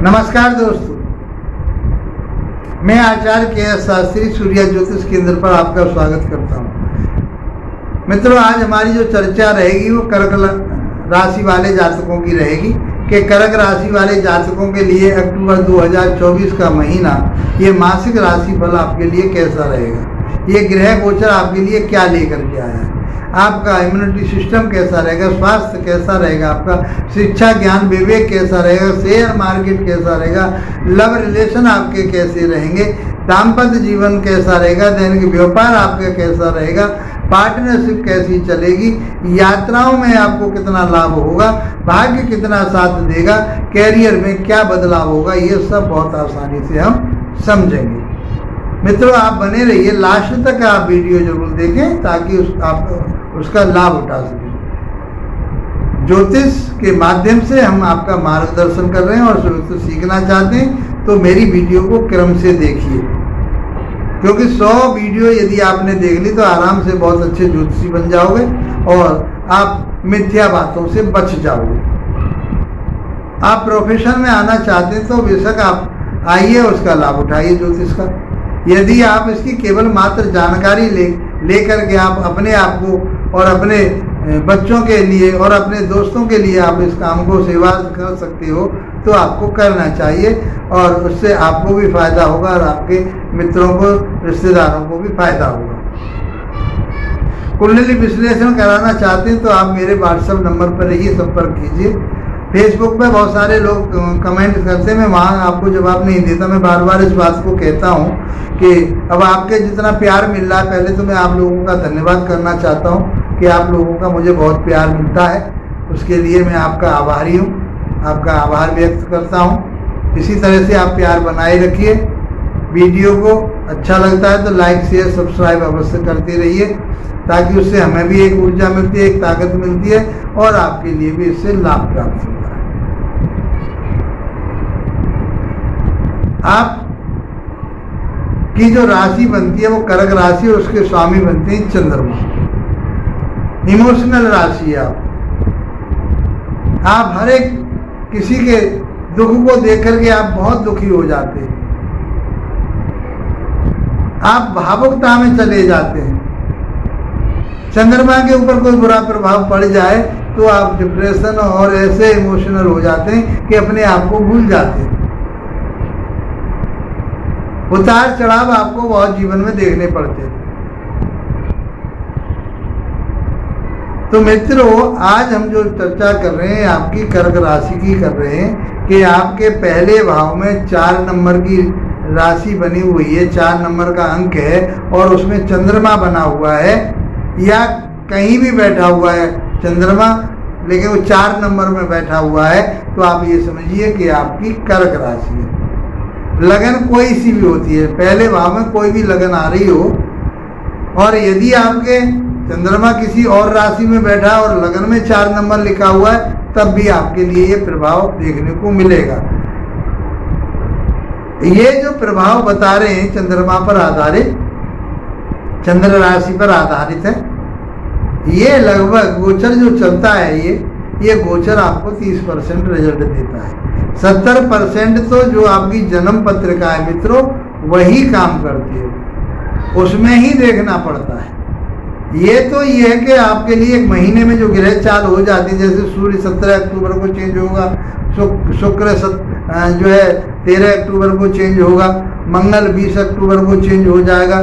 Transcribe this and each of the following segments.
नमस्कार दोस्तों, मैं आचार्य के.एस. शास्त्री सूर्य ज्योतिष केंद्र पर आपका स्वागत करता हूं। मित्रों, आज हमारी जो चर्चा रहेगी वो कर्क राशि वाले जातकों की रहेगी कि कर्क राशि वाले जातकों के लिए अक्टूबर 2024 का महीना ये मासिक राशिफल आपके लिए कैसा रहेगा, ये ग्रह गोचर आपके लिए क्या लेकर के आया है, आपका इम्यूनिटी सिस्टम कैसा रहेगा, स्वास्थ्य कैसा रहेगा, आपका शिक्षा ज्ञान विवेक कैसा रहेगा, शेयर मार्केट कैसा रहेगा, लव रिलेशन आपके कैसे रहेंगे, दाम्पत्य जीवन कैसा रहेगा, दैनिक व्यापार आपका कैसा रहेगा, पार्टनरशिप कैसी चलेगी, यात्राओं में आपको कितना लाभ होगा, भाग्य कितना साथ देगा, कैरियर में क्या बदलाव होगा, ये सब बहुत आसानी से हम समझेंगे। मित्रों, आप बने रहिए, लास्ट तक आप वीडियो जरूर देखें ताकि आप उसका लाभ उठा सकें। ज्योतिष के माध्यम से हम आपका मार्गदर्शन कर रहे हैं और ज्योतिष सीखना चाहते हैं तो मेरी वीडियो को क्रम से देखिए, क्योंकि 100 वीडियो यदि आपने देख ली तो आराम से बहुत अच्छे ज्योतिषी बन जाओगे और आप मिथ्या बातों से बच जाओगे। आप प्रोफेशन में आना चाहते हैं तो बेशक आप आइए, उसका लाभ उठाइए ज्योतिष का। यदि आप इसकी केवल मात्र जानकारी लेकर के आप अपने आप को और अपने बच्चों के लिए और अपने दोस्तों के लिए आप इस काम को सेवा कर सकते हो तो आपको करना चाहिए और उससे आपको भी फायदा होगा और आपके मित्रों को, रिश्तेदारों को भी फायदा होगा। कुंडली विश्लेषण कराना चाहते हैं तो आप मेरे व्हाट्सएप नंबर पर ही संपर्क कीजिए। फेसबुक पे बहुत सारे लोग कमेंट करते हैं, मैं वहाँ आपको जवाब नहीं देता। मैं बार बार इस बात को कहता हूँ कि अब आपके जितना प्यार मिल रहा है, पहले तो मैं आप लोगों का धन्यवाद करना चाहता हूँ कि आप लोगों का मुझे बहुत प्यार मिलता है, उसके लिए मैं आपका आभारी हूँ, आपका आभार व्यक्त करता हूँ। इसी तरह से आप प्यार बनाए रखिए। वीडियो को अच्छा लगता है तो लाइक शेयर सब्सक्राइब अवश्य करते रहिए ताकि उससे हमें भी एक ऊर्जा मिलती है, एक ताकत मिलती है और आपके लिए भी इससे लाभ प्राप्त होता है। आप की जो राशि बनती है वो कर्क राशि और उसके स्वामी बनते हैं चंद्रमा। इमोशनल राशि है आप हर एक किसी के दुख को देख करके आप बहुत दुखी हो जाते हैं, आप भावुकता में चले जाते हैं। चंद्रमा के ऊपर कोई बुरा प्रभाव पड़ जाए तो आप डिप्रेशन और ऐसे इमोशनल हो जाते हैं कि अपने आप को भूल जाते हैं। उतार चढ़ाव आपको बहुत जीवन में देखने पड़ते हैं। तो मित्रों, आज हम जो चर्चा कर रहे हैं आपकी कर्क राशि की कर रहे हैं कि आपके पहले भाव में 4 नंबर की राशि बनी हुई है, 4 नंबर का अंक है और उसमें चंद्रमा बना हुआ है या कहीं भी बैठा हुआ है चंद्रमा, लेकिन वो 4 नंबर में बैठा हुआ है तो आप ये समझिए कि आपकी कर्क राशि है। लगन कोई सी भी होती है, पहले भाव में कोई भी लगन आ रही हो और यदि आपके चंद्रमा किसी और राशि में बैठा और लगन में 4 नंबर लिखा हुआ है तब भी आपके लिए ये प्रभाव देखने को मिलेगा। ये जो प्रभाव बता रहे हैं चंद्रमा पर आधारित, चंद्र राशि पर आधारित है। ये लगभग गोचर जो चलता है ये गोचर आपको 30% रिजल्ट देता है। 70% तो जो आपकी जन्म पत्रिका है मित्रों वही काम करती है, उसमें ही देखना पड़ता है। ये तो ये है कि आपके लिए एक महीने में जो ग्रह चाल हो जाती है, जैसे सूर्य 17 अक्टूबर को चेंज होगा, शुक्र जो है 13 अक्टूबर को चेंज होगा, मंगल 20 अक्टूबर को चेंज हो जाएगा,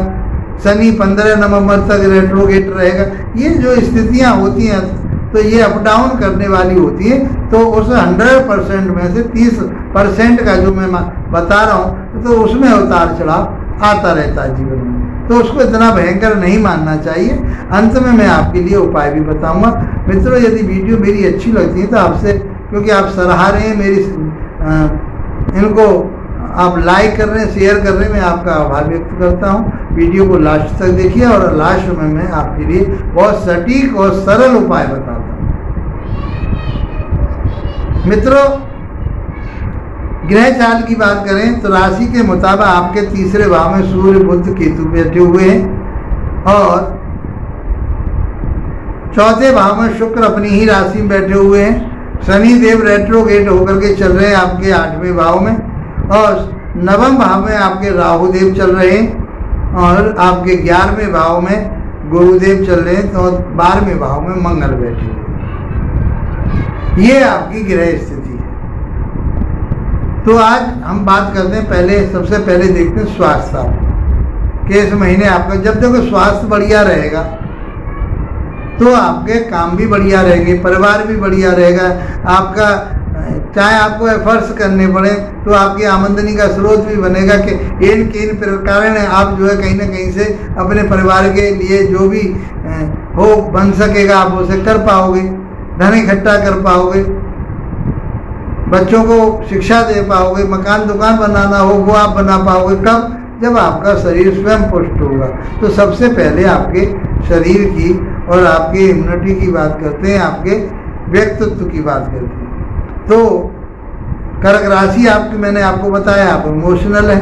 शनि 15 नवंबर तक रेट्रोगेट रहेगा। ये जो स्थितियां होती हैं तो ये अप डाउन करने वाली होती है। तो उस 100% में से 30% का जो मैं बता रहा हूँ तो उसमें उतार चढ़ाव आता रहता है जीवन में, तो उसको इतना भयंकर नहीं मानना चाहिए। अंत में मैं आपके लिए उपाय भी बताऊंगा। मित्रों, यदि वीडियो मेरी अच्छी लगती है तो आपसे, क्योंकि आप सराहा रहे हैं मेरी इनको, आप लाइक कर रहे हैं, शेयर कर रहे हैं, मैं आपका आभार व्यक्त करता हूं। वीडियो को लास्ट तक देखिए और लास्ट में मैं आपके लिए बहुत सटीक और सरल उपाय बताता हूं। मित्रों, ग्रह चाल की बात करें तो राशि के मुताबिक आपके तीसरे भाव में सूर्य बुध केतु बैठे हुए हैं और चौथे भाव में शुक्र अपनी ही राशि में बैठे हुए हैं शनि देव रेट्रोगेट होकर के चल रहे हैं आपके 8वें भाव में, और 9वें भाव में आपके राहु देव चल रहे हैं, और आपके 11वें भाव में गुरुदेव चल रहे हैं, तो 12वें भाव में मंगल बैठे हुए। ये आपकी ग्रह स्थिति है। तो आज हम बात करते हैं, सबसे पहले देखते हैं स्वास्थ्य आपका कि इस महीने आपका, जब देखो स्वास्थ्य बढ़िया रहेगा तो आपके काम भी बढ़िया रहेंगे, परिवार भी बढ़िया रहेगा आपका। चाहे आपको एफर्ट्स करने पड़े तो आपकी आमदनी का स्रोत भी बनेगा कि इन प्रकार आप जो है कहीं ना कहीं से अपने परिवार के लिए जो भी हो बन सकेगा आप उसे कर पाओगे, धन इकट्ठा कर पाओगे, बच्चों को शिक्षा दे पाओगे, मकान दुकान बनाना हो वो आप बना पाओगे। कब? जब आपका शरीर स्वयं पुष्ट होगा। तो सबसे पहले आपके शरीर की और आपके इम्यूनिटी की बात करते हैं, आपके व्यक्तित्व की बात करते हैं। तो कर्क राशि आपकी, मैंने आपको बताया आप इमोशनल है,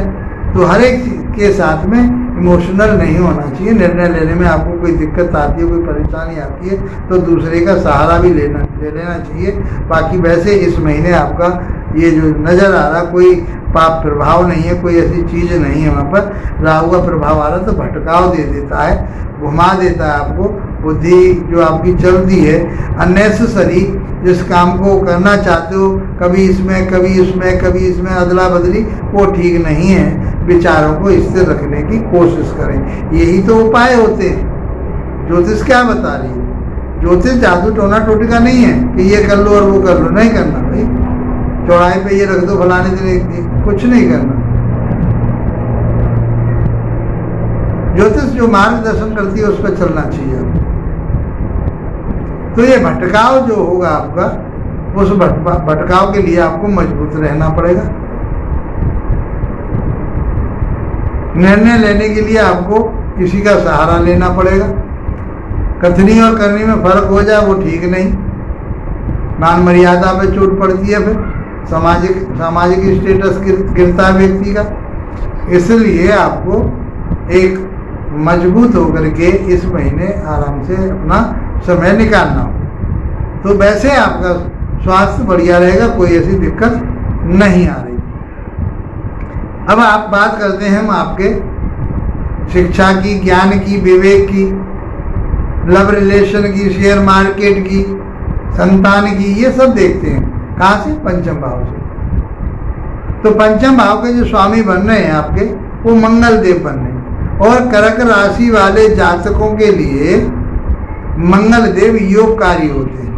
तो हर एक के साथ में इमोशनल नहीं होना चाहिए। निर्णय लेने में आपको कोई दिक्कत आती है, कोई परेशानी आती है तो दूसरे का सहारा भी ले लेना चाहिए। बाकी वैसे इस महीने आपका ये जो नज़र आ रहा कोई पाप प्रभाव नहीं है, कोई ऐसी चीज़ नहीं है। वहाँ पर राहु का प्रभाव आ रहा तो भटकाव दे देता है, घुमा देता है आपको। बुद्धि जो आपकी चलती है अननेसेसरी, जिस काम को करना चाहते हो कभी इसमें कभी इसमें कभी इसमें अदला बदली, वो ठीक नहीं है। विचारों को स्थिर रखने की कोशिश करें, यही तो उपाय होते हैं। ज्योतिष क्या बता रही है? ज्योतिष जादू टोना टोटका नहीं है कि ये कर लो और वो कर लो, नहीं करना भाई। चौड़ाई पे ये रख दो फलाने दिन, कुछ नहीं करना। ज्योतिष जो मार्गदर्शन करती है उस पर चलना चाहिए। तो ये भटकाव जो होगा आपका, उस भटकाव के लिए आपको मजबूत रहना पड़ेगा। निर्णय लेने के लिए आपको किसी का सहारा लेना पड़ेगा। कथनी और करनी में फर्क हो जाए वो ठीक नहीं, मान मर्यादा पे चोट पड़ती है, फिर सामाजिक स्टेटस गिरता है व्यक्ति का। इसलिए आपको एक मजबूत होकर के इस महीने आराम से अपना समय निकालना हो। तो वैसे आपका स्वास्थ्य बढ़िया रहेगा, कोई ऐसी दिक्कत नहीं आ रही। अब आप बात करते हैं हम आपके शिक्षा की, ज्ञान की, विवेक की, लव रिलेशन की, शेयर मार्केट की, संतान की, ये सब देखते हैं। कहाँ से? पंचम भाव से। तो पंचम भाव के जो स्वामी बन रहे हैं आपके, वो मंगल देव बन रहे हैं। और कर्क राशि वाले जातकों के लिए मंगल देव योगकारी होते हैं,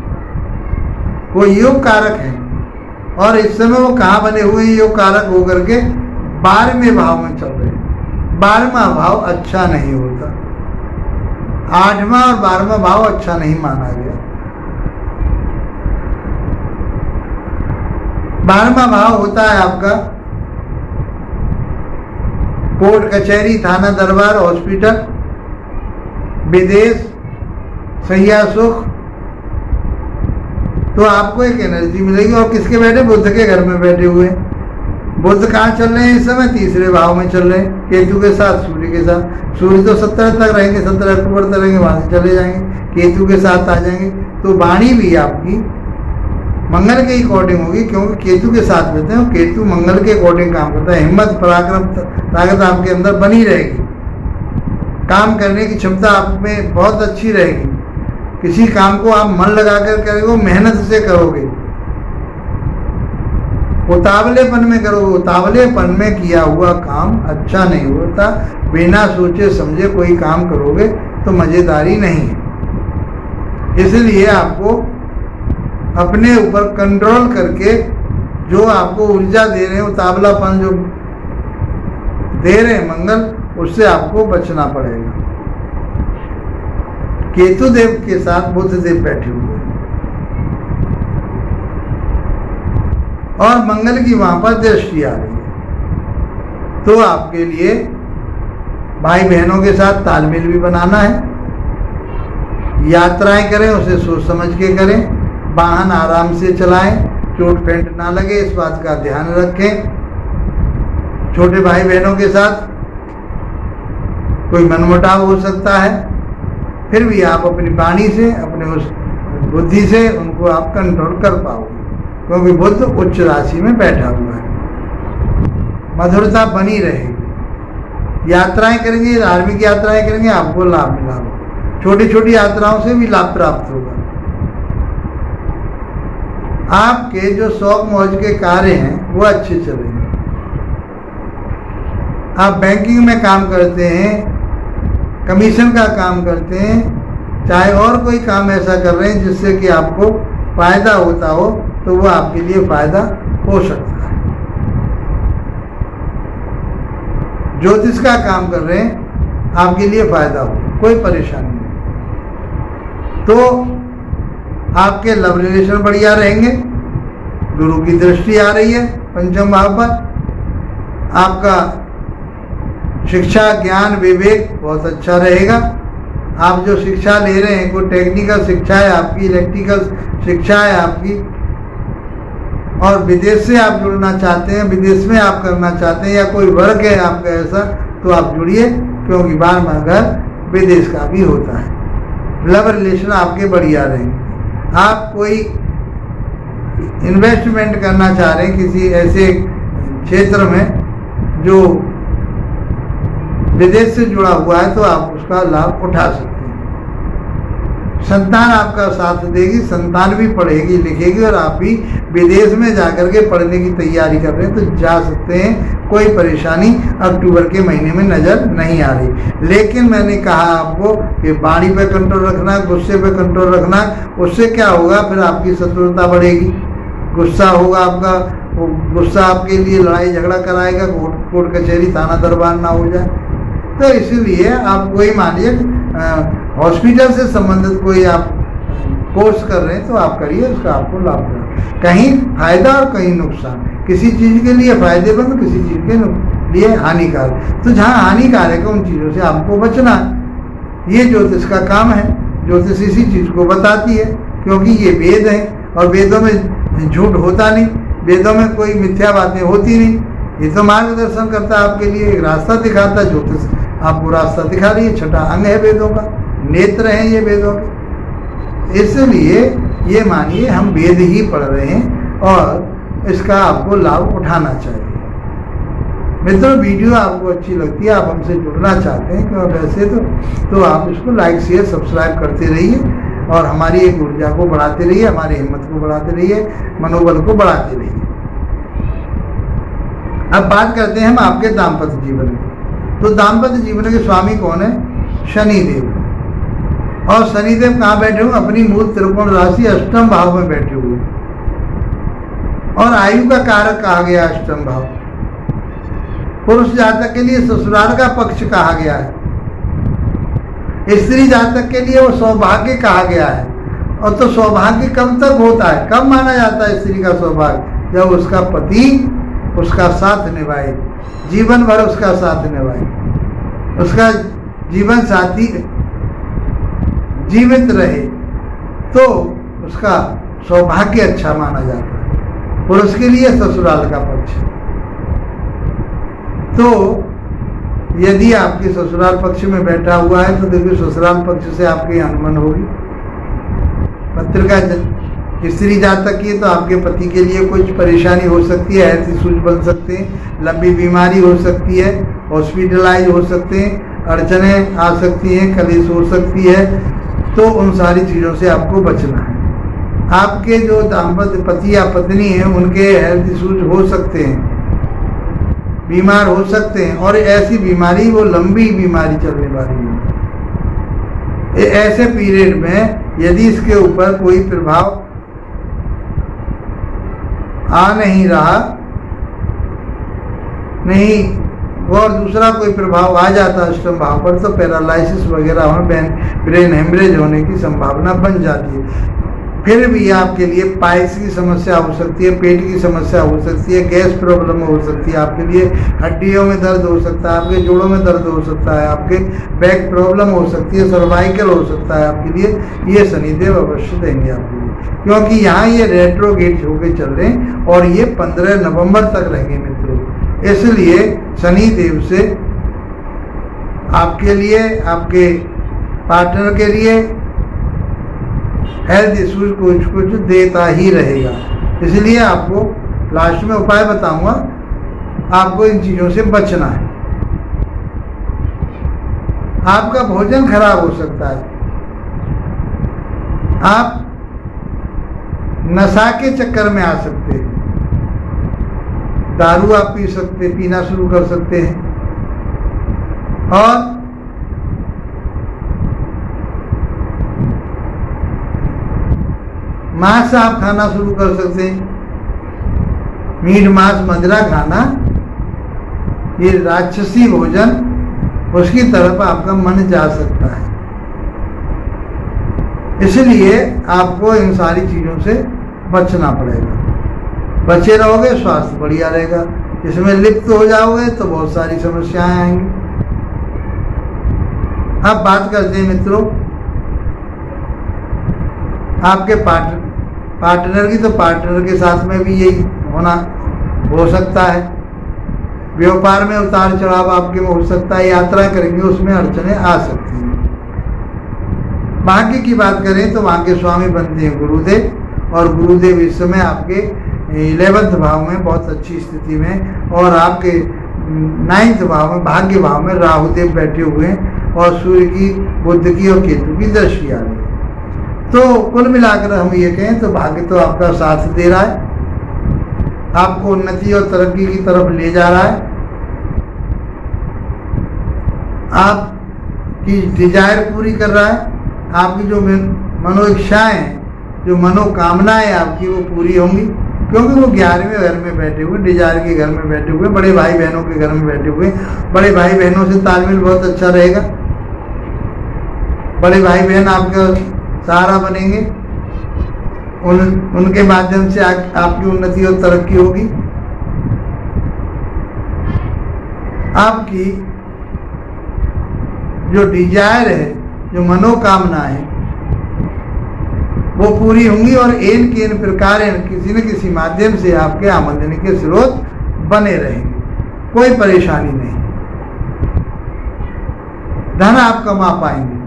वो योग कारक हैं। और इस समय वो कहाँ बने हुए हैं योग कारक होकर के? 12वें भाव में चल रहे हैं। 12वां भाव अच्छा नहीं होता, 8वां और 12वां भाव अच्छा नहीं माना गया। 12वां भाव होता है आपका कोर्ट कचहरी, थाना दरबार, हॉस्पिटल, विदेश, सैया सुख। तो आपको एक एनर्जी मिलेगी। और किसके बैठे? बुध के घर में बैठे हुए। बुध कहाँ चल रहे हैं इस समय? 3रे भाव में चल रहे हैं, केतु के साथ, सूर्य के साथ। सूर्य तो 17 तक रहेंगे, 17 अक्टूबर तक रहेंगे, वहां से चले जाएंगे, केतु के साथ आ जाएंगे। तो वाणी भी आपकी मंगल के अकॉर्डिंग होगी, क्योंकि केतु के साथ रहते हैं। केतु मंगल के अकॉर्डिंग काम करता है। हिम्मत, पराक्रम, ताकत आपके अंदर बनी रहेगी। काम करने की क्षमता आप में बहुत अच्छी रहेगी। किसी काम को आप मन लगाकर करोगे, मेहनत से करोगे, उतावलेपन में करोगे। उतावलेपन में किया हुआ काम अच्छा नहीं होता। बिना सोचे समझे कोई काम करोगे तो मजेदारी नहीं है। इसलिए आपको अपने ऊपर कंट्रोल करके जो आपको ऊर्जा दे रहे हैं, उतावलापन जो दे रहे हैं मंगल, उससे आपको बचना पड़ेगा। केतु देव के साथ बुध देव बैठे हुए हैं और मंगल की वहां पर दृष्टि आ रही है। तो आपके लिए भाई बहनों के साथ तालमेल भी बनाना है। यात्राएं करें उसे सोच समझ के करें। वाहन आराम से चलाएं, चोट फेंट ना लगे, इस बात का ध्यान रखें। छोटे भाई बहनों के साथ कोई मनमुटाव हो सकता है, फिर भी आप अपनी वाणी से, अपने उस बुद्धि से उनको आप कंट्रोल कर पाओगे। क्योंकि बुध उच्च राशि में बैठा हुआ है। मधुरता बनी रहेगी। यात्राएं करेंगे, धार्मिक यात्राएं करेंगे, आपको लाभ मिला होगा। छोटी छोटी यात्राओं से भी लाभ प्राप्त होगा। आपके जो शौक मौज के कार्य हैं वो अच्छे चलेंगे। आप बैंकिंग में काम करते हैं, कमीशन का काम करते हैं, चाहे और कोई काम ऐसा कर रहे हैं जिससे कि आपको फायदा होता हो, तो वो आपके लिए फायदा हो सकता है। ज्योतिष का काम कर रहे हैं, आपके लिए फायदा हो, कोई परेशानी नहीं। तो आपके लव रिलेशन बढ़िया रहेंगे। गुरु की दृष्टि आ रही है पंचम भाव पर। आपका शिक्षा, ज्ञान, विवेक बहुत अच्छा रहेगा। आप जो शिक्षा ले रहे हैं, कोई टेक्निकल शिक्षा है आपकी, इलेक्ट्रिकल शिक्षा है आपकी, और विदेश से आप जुड़ना चाहते हैं, विदेश में आप करना चाहते हैं, या कोई वर्क है आपका ऐसा, तो आप जुड़िए, क्योंकि 12वां घर विदेश का भी होता है। लव रिलेशन आपके बढ़िया रहेंगे। आप कोई इन्वेस्टमेंट करना चाह रहे हैं किसी ऐसे क्षेत्र में जो विदेश से जुड़ा हुआ है, तो आप उसका लाभ उठा सकते हैं। संतान आपका साथ देगी, संतान भी पढ़ेगी लिखेगी, और आप भी विदेश में जाकर के पढ़ने की तैयारी कर रहे हैं तो जा सकते हैं। कोई परेशानी अक्टूबर के महीने में नजर नहीं आ रही। लेकिन मैंने कहा आपको कि वाणी पे कंट्रोल रखना, गुस्से पे कंट्रोल रखना। उससे क्या होगा, फिर आपकी शत्रुता बढ़ेगी, गुस्सा होगा आपका, वो गुस्सा आपके लिए लड़ाई झगड़ा कराएगा, कोर्ट कचहरी थाना दरबार ना हो जाए। तो इसीलिए आप कोई मानिए हॉस्पिटल से संबंधित कोई आप कोर्स कर रहे हैं तो आप करिए, उसका आपको लाभ होगा। कहीं फायदा और कहीं नुकसान, किसी चीज़ के लिए फायदेमंद, किसी चीज़ के लिए हानिकारक। तो जहाँ हानिकारक है उन चीज़ों से आपको बचना है। ये ज्योतिष का काम है। ज्योतिष इसी चीज़ को बताती है, क्योंकि ये वेद है और वेदों में झूठ होता नहीं, वेदों में कोई मिथ्या बातें होती नहीं। ये तो मार्गदर्शन करता है आपके लिए, एक रास्ता दिखाता है। ज्योतिष आपको रास्ता दिखा रही है, छठा अंग है वेदों का, नेत्र हैं ये वेदों के। इसलिए ये मानिए हम वेद ही पढ़ रहे हैं और इसका आपको लाभ उठाना चाहिए। मित्रों, वीडियो आपको अच्छी लगती है, आप हमसे जुड़ना चाहते हैं क्यों, वैसे तो आप इसको लाइक शेयर सब्सक्राइब करते रहिए और हमारी एक ऊर्जा को बढ़ाते रहिए, हमारी हिम्मत को बढ़ाते रहिए, मनोबल को बढ़ाते रहिए। अब बात करते हैं हम आपके दाम्पत्य जीवन की। तो दाम्पत्य जीवन के स्वामी कौन है? शनिदेव। और शनिदेव कहाँ बैठे हुए? अपनी मूल त्रिकोण राशि अष्टम भाव में बैठे हुए। और आयु का कारक कहा गया अष्टम भाव। पुरुष जातक के लिए ससुराल का पक्ष कहा गया है, स्त्री जातक के लिए वो सौभाग्य कहा गया है। और तो सौभाग्य कब तक होता है, कब माना जाता है स्त्री का सौभाग्य? जब उसका पति उसका साथ निभाए, जीवन भर उसका साथ निभाए, उसका जीवन साथी जीवित रहे, तो उसका सौभाग्य अच्छा माना जाता है। पुरुष के लिए ससुराल का पक्ष। तो यदि आपके ससुराल पक्ष में बैठा हुआ है तो देखिए ससुराल पक्ष से आपकी अनबन होगी। पत्रिका स्त्री जातक की तो आपके पति के लिए कुछ परेशानी हो सकती है, हेल्थ इश्यूज बन सकते हैं, लंबी बीमारी हो सकती है, हॉस्पिटलाइज हो सकते हैं, अड़चनें आ सकती हैं, कलेश हो सकती है। तो उन सारी चीज़ों से आपको बचना है। आपके जो दाम्पत्य पति या पत्नी हैं उनके हेल्थ इश्यूज हो सकते हैं, बीमार हो सकते हैं, और ऐसी बीमारी वो लंबी बीमारी चलने वाली है। ऐसे पीरियड में यदि इसके ऊपर कोई प्रभाव आ नहीं रहा नहीं और दूसरा कोई प्रभाव आ जाता अष्टम भाव पर, तो पैरालिसिस वगैरह होने, ब्रेन हेमरेज होने की संभावना बन जाती है। फिर भी आपके लिए पाइल्स की समस्या हो सकती है, पेट की समस्या हो सकती है, गैस प्रॉब्लम हो सकती है, आपके लिए हड्डियों में दर्द हो सकता है, आपके जोड़ों में दर्द हो सकता है, आपके बैक प्रॉब्लम हो सकती है, सर्वाइकल हो सकता है आपके लिए। ये शनिदेव अवश्य देंगे आपके लिए, क्योंकि यहाँ ये रेट्रोगेट होके चल रहे हैं और ये 15 नवंबर तक रहेंगे मित्रों। इसलिए शनिदेव से आपके लिए, आपके पार्टनर के लिए हेल्थ इश्यूज कुछ देता ही रहेगा। इसलिए आपको लास्ट में उपाय बताऊंगा, आपको इन चीज़ों से बचना है। आपका भोजन खराब हो सकता है, आप नशा के चक्कर में आ सकते हैं, दारू आप पीना शुरू कर सकते हैं, और मांस आप खाना शुरू कर सकते हैं। मीट मांस मदिरा खाना, ये राक्षसी भोजन, उसकी तरफ आपका मन जा सकता है। इसलिए आपको इन सारी चीज़ों से बचना पड़ेगा। बचे रहोगे, स्वास्थ्य बढ़िया रहेगा। इसमें लिप्त हो जाओगे तो बहुत सारी समस्याएं आएंगी। अब बात करते हैं मित्रों आपके पार्टनर की। तो पार्टनर के साथ में भी यही होना हो सकता है। व्यापार में उतार चढ़ाव आपके में हो सकता है। यात्रा करेंगे उसमें अड़चने आ सकती हैं। भाग्य की बात करें तो वहाँ के स्वामी बनते हैं गुरुदेव, और गुरुदेव इस समय आपके 11वें भाव में बहुत अच्छी स्थिति में, और आपके 9वें भाव में भाग्य भाव में राहुदेव बैठे हुए हैं, और सूर्य की, बुध की और केतु की दृष्टि आ रही है। तो कुल मिलाकर हम ये कहें तो भाग्य तो आपका साथ दे रहा है, आपको उन्नति और तरक्की की तरफ ले जा रहा है। आपकी डिजायर पूरी कर रहा है। आपकी जो मनोइच्छाएं, जो मनोकामनाएं आपकी वो पूरी होंगी, क्योंकि वो 11वें घर में बैठे हुए, डिजायर के घर में बैठे हुए, बड़े भाई बहनों के घर में बैठे हुए। बड़े भाई बहनों से तालमेल बहुत अच्छा रहेगा। बड़े भाई बहन आपका सहारा बनेंगे, उनके माध्यम से आपकी उन्नति और तरक्की होगी। आपकी जो डिजायर है, जो मनोकामना है, वो पूरी होंगी, और एन के इन प्रकार किसी न किसी माध्यम से आपके आमदनी के स्रोत बने रहेंगे। कोई परेशानी नहीं, धन आप कमा पाएंगे।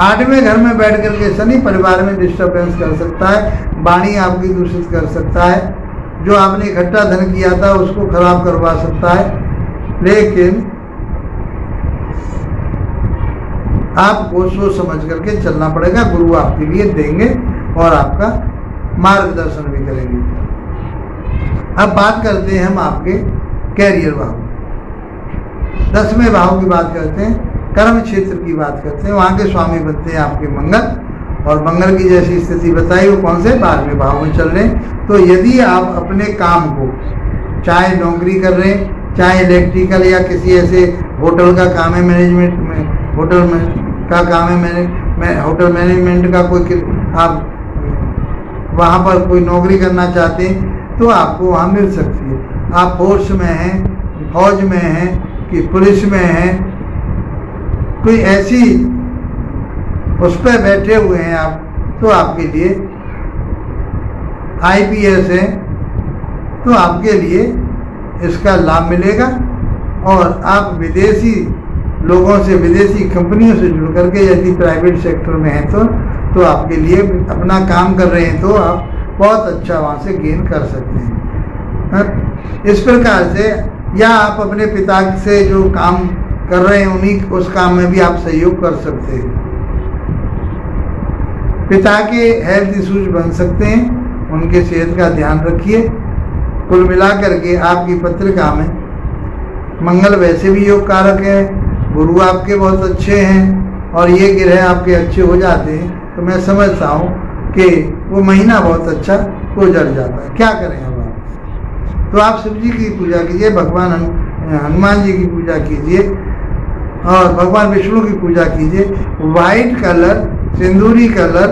8वें घर में बैठ करके शनि परिवार में डिस्टर्बेंस कर सकता है, वाणी आपकी दूषित कर सकता है, जो आपने इकट्ठा धन किया था उसको खराब करवा सकता है। लेकिन आपको सोच समझ करके चलना पड़ेगा। गुरु आपके लिए देंगे और आपका मार्गदर्शन भी करेंगे। अब बात करते हैं हम आपके कैरियर भाव, 10वें भाव की बात करते हैं, कर्म क्षेत्र की बात करते हैं। वहाँ के स्वामी बनते हैं आपके मंगल, और मंगल की जैसी स्थिति बताई वो कौन से 12वें भाव में चल रहे हैं। तो यदि आप अपने काम को, चाहे नौकरी कर रहे हैं, चाहे इलेक्ट्रिकल या किसी ऐसे होटल का काम है, मैनेजमेंट में होटल में का काम है, होटल मैनेजमेंट का कोई, आप वहाँ पर कोई नौकरी करना चाहते हैं तो आपको वहाँ मिल सकती है। आप फोर्स में हैं, फौज में हैं, कि पुलिस में हैं, कोई ऐसी उस पर बैठे हुए हैं आप, तो आपके लिए IPS है, तो आपके लिए इसका लाभ मिलेगा। और आप विदेशी लोगों से, विदेशी कंपनियों से जुड़ करके यदि प्राइवेट सेक्टर में हैं तो आपके लिए अपना काम कर रहे हैं तो आप बहुत अच्छा वहाँ से गेन कर सकते हैं। इस प्रकार से, या आप अपने पिता से जो काम कर रहे हैं उस काम में भी आप सहयोग कर सकते हैं। पिता के हेल्थ इश्यूज बन सकते हैं, उनके सेहत का ध्यान रखिए। कुल मिलाकर के आपकी पत्रिका में मंगल वैसे भी योग कारक है, गुरु आपके बहुत अच्छे हैं, और ये ग्रह आपके अच्छे हो जाते हैं तो मैं समझता हूँ कि वो महीना बहुत अच्छा गुजर जाता है। क्या करें अब आप? तो आप शिव जी की पूजा कीजिए, भगवान हनुमान जी की पूजा कीजिए, और भगवान विष्णु की पूजा कीजिए। वाइट कलर, सिंदूरी कलर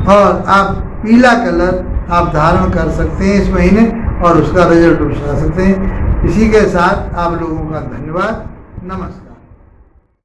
और आप पीला कलर आप धारण कर सकते हैं इस महीने, और उसका रिजल्ट उठा सकते हैं। इसी के साथ आप लोगों का धन्यवाद, नमस्कार।